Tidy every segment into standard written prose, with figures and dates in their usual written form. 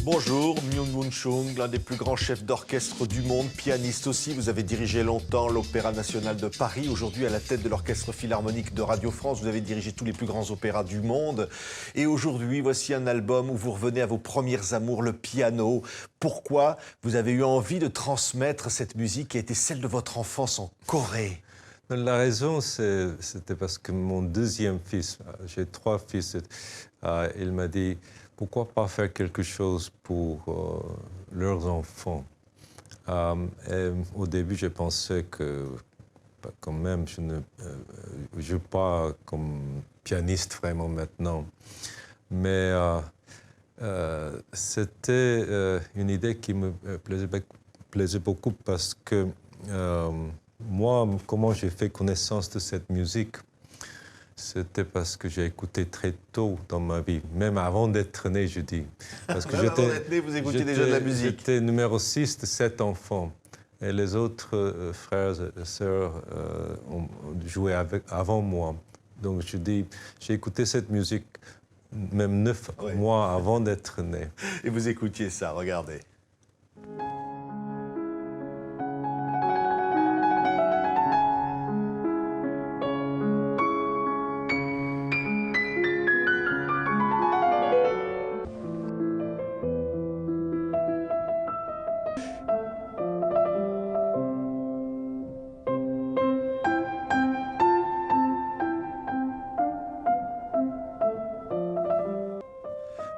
Bonjour, Myung Moon Chung, l'un des plus grands chefs d'orchestre du monde, pianiste aussi. Vous avez dirigé longtemps l'Opéra national de Paris. Aujourd'hui, à la tête de l'Orchestre philharmonique de Radio France, vous avez dirigé tous les plus grands opéras du monde. Et aujourd'hui, voici un album où vous revenez à vos premières amours, le piano. Pourquoi vous avez eu envie de transmettre cette musique qui a été celle de votre enfance en Corée? La raison, c'était parce que mon deuxième fils, j'ai 3 fils, il m'a dit pourquoi pas faire quelque chose pour leurs enfants. Et au début, j'ai pensé que quand même, je ne joue pas comme pianiste vraiment maintenant. Mais c'était une idée qui me plaisait beaucoup parce que moi, comment j'ai fait connaissance de cette musique, c'était parce que j'ai écouté très tôt dans ma vie, même avant d'être né, je dis. Parce que avant d'être né, vous écoutiez déjà de la musique. J'étais numéro 6 de 7 enfants. Et les autres frères et sœurs ont joué avant moi. Donc je dis, j'ai écouté cette musique même 9 mois avant d'être né. Et vous écoutiez ça, regardez.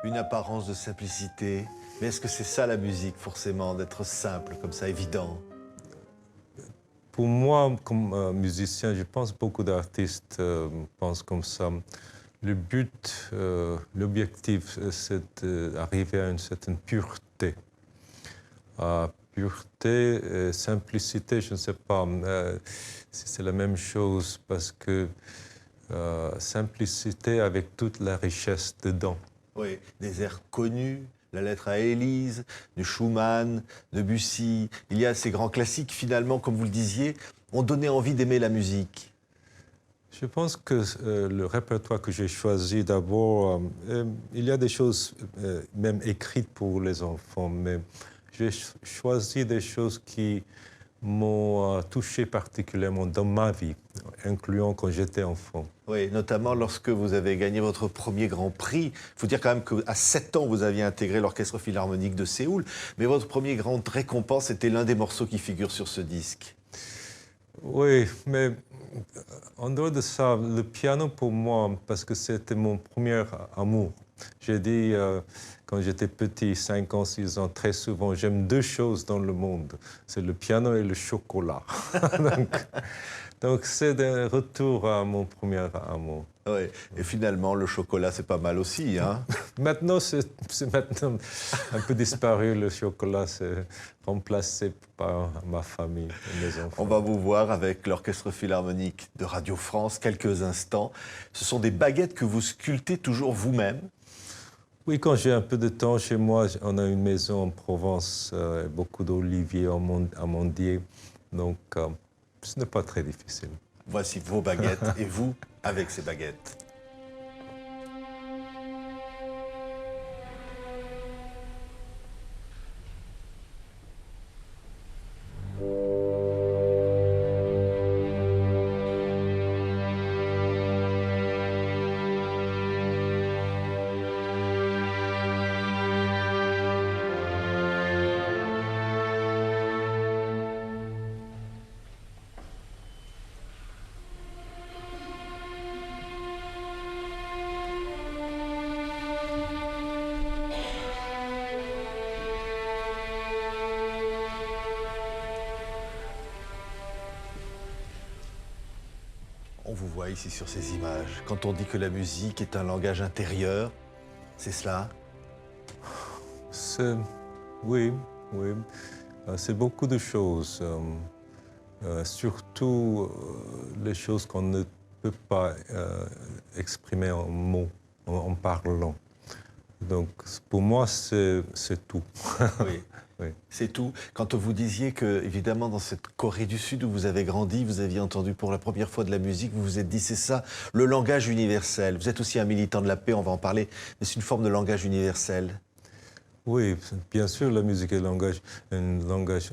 Une apparence de simplicité. Mais est-ce que c'est ça la musique, forcément, d'être simple, comme ça, évident? Pour moi, comme musicien, je pense que beaucoup d'artistes pensent comme ça. Le but, l'objectif, c'est d'arriver à une certaine pureté. Pureté et simplicité, je ne sais pas si c'est la même chose, parce que simplicité avec toute la richesse dedans. Oui, des airs connus, la lettre à Élise, de Schumann, Debussy. Il y a ces grands classiques, finalement, comme vous le disiez, ont donné envie d'aimer la musique. Je pense que le répertoire que j'ai choisi, d'abord, il y a des choses même écrites pour les enfants, mais j'ai choisi des choses qui m'ont touché particulièrement dans ma vie, incluant quand j'étais enfant. Oui, notamment lorsque vous avez gagné votre premier Grand Prix. Il faut dire quand même qu'à 7 ans, vous aviez intégré l'Orchestre philharmonique de Séoul. Mais votre premier grand récompense était l'un des morceaux qui figure sur ce disque. Oui, mais en dehors de ça, le piano pour moi, parce que c'était mon premier amour. J'ai dit, quand j'étais petit, 5 ans, 6 ans, très souvent, j'aime 2 choses dans le monde. C'est le piano et le chocolat. donc c'est un retour à mon premier amour. Oui, et finalement, le chocolat, c'est pas mal aussi, hein? Maintenant, c'est maintenant un peu disparu, le chocolat, c'est remplacé par ma famille et mes enfants. On va vous voir avec l'Orchestre philharmonique de Radio France quelques instants. Ce sont des baguettes que vous sculptez toujours vous-même? Oui, quand j'ai un peu de temps chez moi, on a une maison en Provence, beaucoup d'oliviers amandiers, donc ce n'est pas très difficile. Voici vos baguettes et vous avec ces baguettes. On vous voit ici sur ces images. Quand on dit que la musique est un langage intérieur, c'est cela? Oui. C'est beaucoup de choses. Surtout les choses qu'on ne peut pas exprimer en mots, en parlant. Donc pour moi, c'est tout. Oui. Oui. C'est tout. Quand vous disiez que, évidemment, dans cette Corée du Sud où vous avez grandi, vous aviez entendu pour la première fois de la musique, vous vous êtes dit, c'est ça, le langage universel. Vous êtes aussi un militant de la paix, on va en parler, mais c'est une forme de langage universel. Oui, bien sûr, la musique est un langage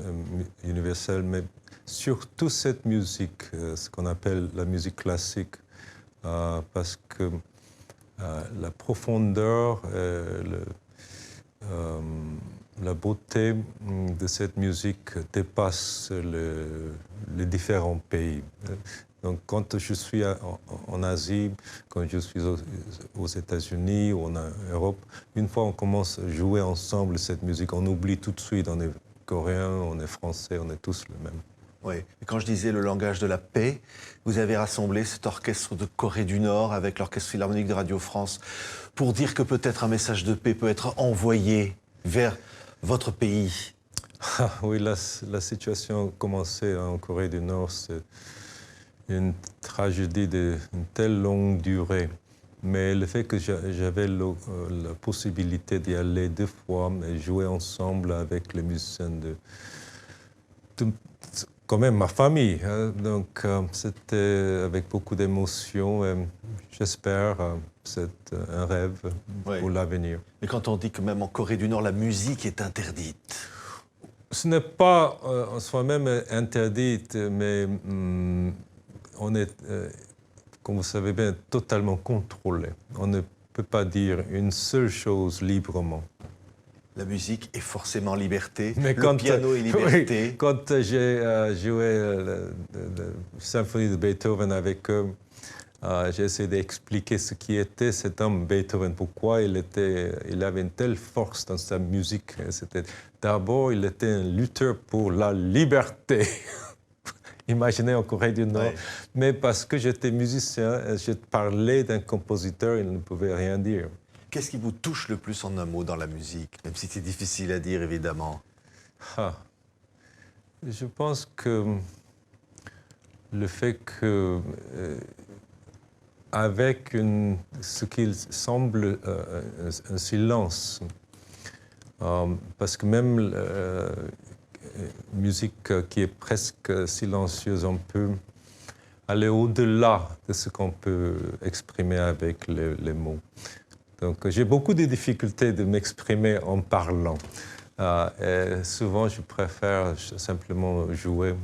universel, mais surtout cette musique, ce qu'on appelle la musique classique, parce que la profondeur, la beauté de cette musique dépasse les différents pays. Donc, quand je suis en Asie, quand je suis aux États-Unis ou en Europe, une fois on commence à jouer ensemble cette musique, on oublie tout de suite, on est coréen, on est français, on est tous le même. Oui, et quand je disais le langage de la paix, vous avez rassemblé cet orchestre de Corée du Nord avec l'Orchestre Philharmonique de Radio France pour dire que peut-être un message de paix peut être envoyé vers votre pays. Ah, oui, la situation a commencé en Corée du Nord, c'est une tragédie d'une telle longue durée. Mais le fait que j'avais la possibilité d'y aller 2 fois et jouer ensemble avec les musiciens quand même ma famille. Hein. Donc c'était avec beaucoup d'émotion. J'espère c'est un rêve pour l'avenir. Mais quand on dit que même en Corée du Nord, la musique est interdite. Ce n'est pas en soi-même interdite, mais on est, comme vous savez bien, totalement contrôlé. On ne peut pas dire une seule chose librement. La musique est forcément liberté, mais le piano est liberté. Oui, quand j'ai joué la symphonie de Beethoven avec eux, j'ai essayé d'expliquer ce qui était cet homme Beethoven, pourquoi il avait une telle force dans sa musique. D'abord, il était un lutteur pour la liberté. Imaginez en Corée du Nord. Ouais. Mais parce que j'étais musicien, je parlais d'un compositeur, il ne pouvait rien dire. Qu'est-ce qui vous touche le plus en un mot dans la musique, même si c'est difficile à dire, évidemment? Je pense que le fait que, avec ce qu'il semble un silence, parce que même musique qui est presque silencieuse, on peut aller au-delà de ce qu'on peut exprimer avec les mots. Donc j'ai beaucoup de difficultés de m'exprimer en parlant. Et souvent, je préfère simplement jouer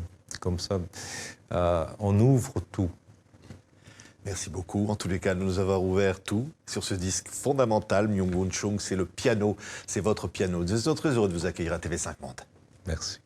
comme ça. On ouvre tout. Merci beaucoup. En tous les cas, de nous avoir ouvert tout sur ce disque fondamental. Myung-Whun Chung, c'est le piano, c'est votre piano. Nous sommes très heureux de vous accueillir à TV5 Monde. Merci.